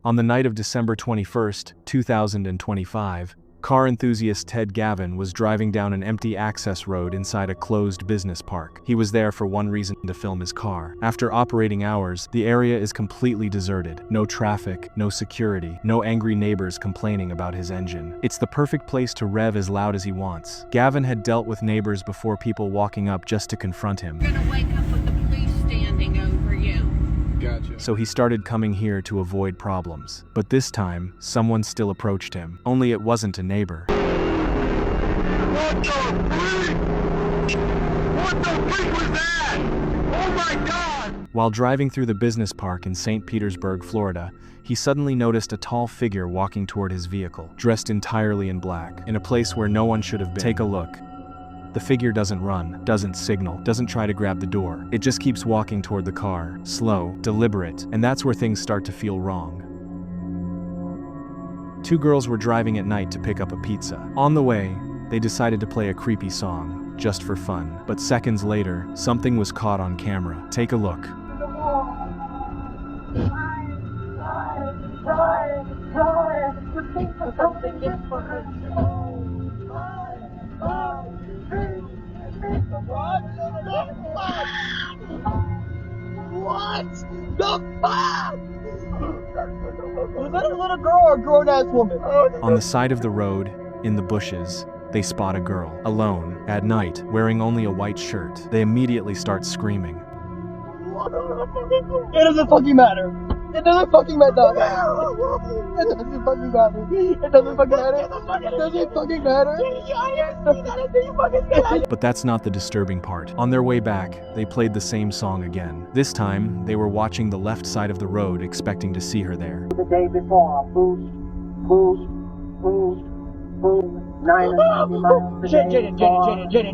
On the night of December 21st, 2025, car enthusiast Ted Gavin was driving down an empty access road inside a closed business park. He was there for one reason: to film his car. After operating hours, the area is completely deserted. No traffic, no security, no angry neighbors complaining about his engine. It's the perfect place to rev as loud as he wants. Gavin had dealt with neighbors before, people walking up just to confront him. You're gonna wake up with the police standing over you. Gotcha. So he started coming here to avoid problems. But this time, someone still approached him. Only it wasn't a neighbor. What the freak? What the freak was that? Oh my God! While driving through the business park in St. Petersburg, Florida, he suddenly noticed a tall figure walking toward his vehicle, dressed entirely in black, in a place where no one should have been. Take a look. The figure doesn't run, doesn't signal, doesn't try to grab the door. It just keeps walking toward the car, slow, deliberate, and that's where things start to feel wrong. Two girls were driving at night to pick up a pizza. On the way, they decided to play a creepy song, just for fun. But seconds later, something was caught on camera. Take a look. What the fuck? Was that a little girl or a grown-ass woman? On the side of the road, in the bushes, they spot a girl, alone, at night, wearing only a white shirt. They immediately start screaming. It doesn't fucking matter. It doesn't fucking matter. It doesn't fucking matter. It doesn't fucking matter. It doesn't fucking matter. But that's not the disturbing part. On their way back, they played the same song again. This time, they were watching the left side of the road, expecting to see her there. The day before, boost, 990 miles per day. Jaden.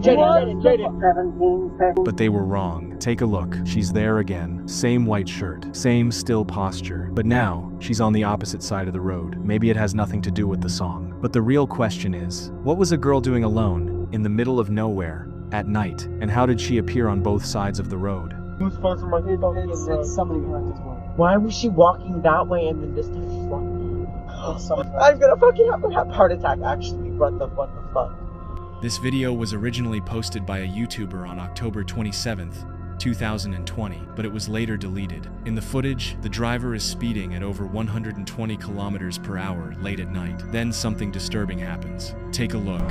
1750. But they were wrong. Take a look. She's there again. Same white shirt. Same still posture. But now, she's on the opposite side of the road. Maybe it has nothing to do with the song. But the real question is, what was a girl doing alone, in the middle of nowhere, at night? And how did she appear on both sides of the road? It's somebody who went this way. Why was she walking that way and then this time she's walking? I'm gonna fucking have a heart attack. Actually, what the fuck? This video was originally posted by a YouTuber on October 27th, 2020, but it was later deleted. In the footage, the driver is speeding at over 120 kilometers per hour late at night. Then something disturbing happens. Take a look.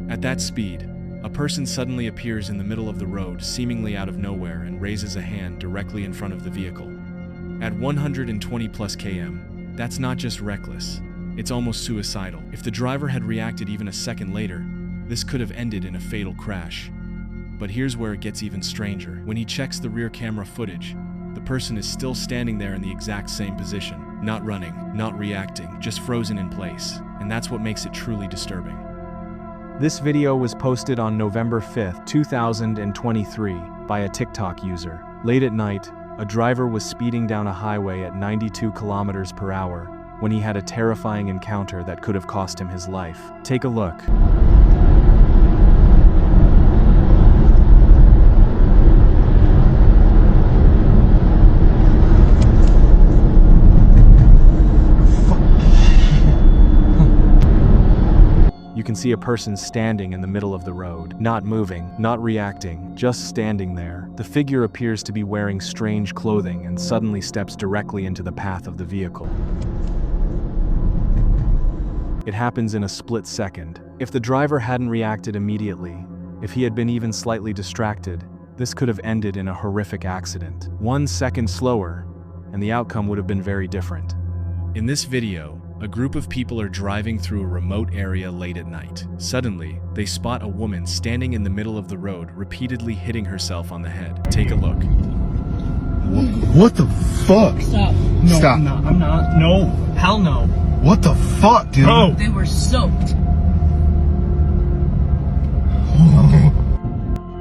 At that speed, a person suddenly appears in the middle of the road, seemingly out of nowhere, and raises a hand directly in front of the vehicle. At 120 plus km, that's not just reckless, it's almost suicidal. If the driver had reacted even a second later, this could have ended in a fatal crash. But here's where it gets even stranger. When he checks the rear camera footage, the person is still standing there in the exact same position, not running, not reacting, just frozen in place. And that's what makes it truly disturbing. This video was posted on November 5th, 2023 by a TikTok user. Late at night, a driver was speeding down a highway at 92 kilometers per hour when he had a terrifying encounter that could have cost him his life. Take a look. You can see a person standing in the middle of the road, not moving, not reacting, just standing there. The figure appears to be wearing strange clothing and suddenly steps directly into the path of the vehicle. It happens in a split second. If the driver hadn't reacted immediately, if he had been even slightly distracted, this could have ended in a horrific accident. 1 second slower, and the outcome would have been very different. In this video, a group of people are driving through a remote area late at night. Suddenly, they spot a woman standing in the middle of the road, repeatedly hitting herself on the head. Take a look. What the fuck? Stop. No, Stop. I'm not. No. Hell no. What the fuck, dude? No. They were soaked.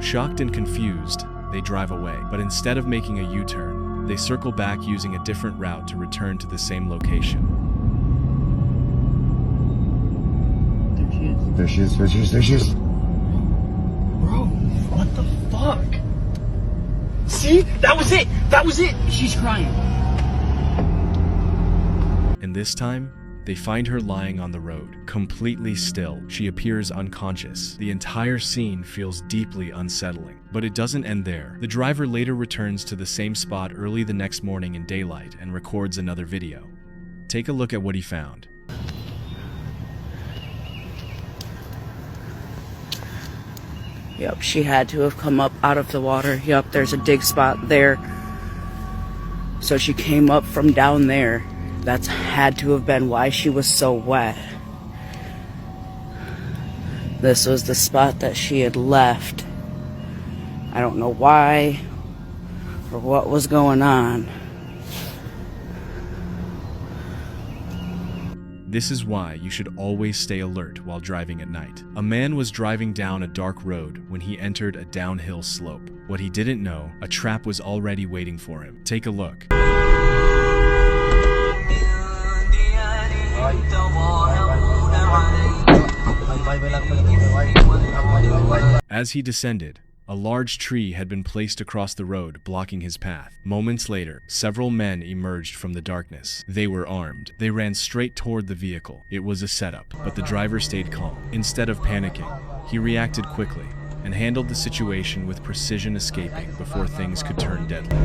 Shocked and confused, they drive away. But instead of making a U-turn, they circle back using a different route to return to the same location. There she is. Bro, what the fuck? See? That was it! That was it! She's crying. And this time, they find her lying on the road, completely still. She appears unconscious. The entire scene feels deeply unsettling. But it doesn't end there. The driver later returns to the same spot early the next morning in daylight and records another video. Take a look at what he found. Yep, she had to have come up out of the water. Yep, there's a dig spot there. So she came up from down there. That's had to have been why she was so wet. This was the spot that she had left. I don't know why or what was going on. This is why you should always stay alert while driving at night. A man was driving down a dark road when he entered a downhill slope. What he didn't know, a trap was already waiting for him. Take a look. As he descended, a large tree had been placed across the road, blocking his path. Moments later, several men emerged from the darkness. They were armed. They ran straight toward the vehicle. It was a setup, but the driver stayed calm. Instead of panicking, he reacted quickly and handled the situation with precision, escaping before things could turn deadly.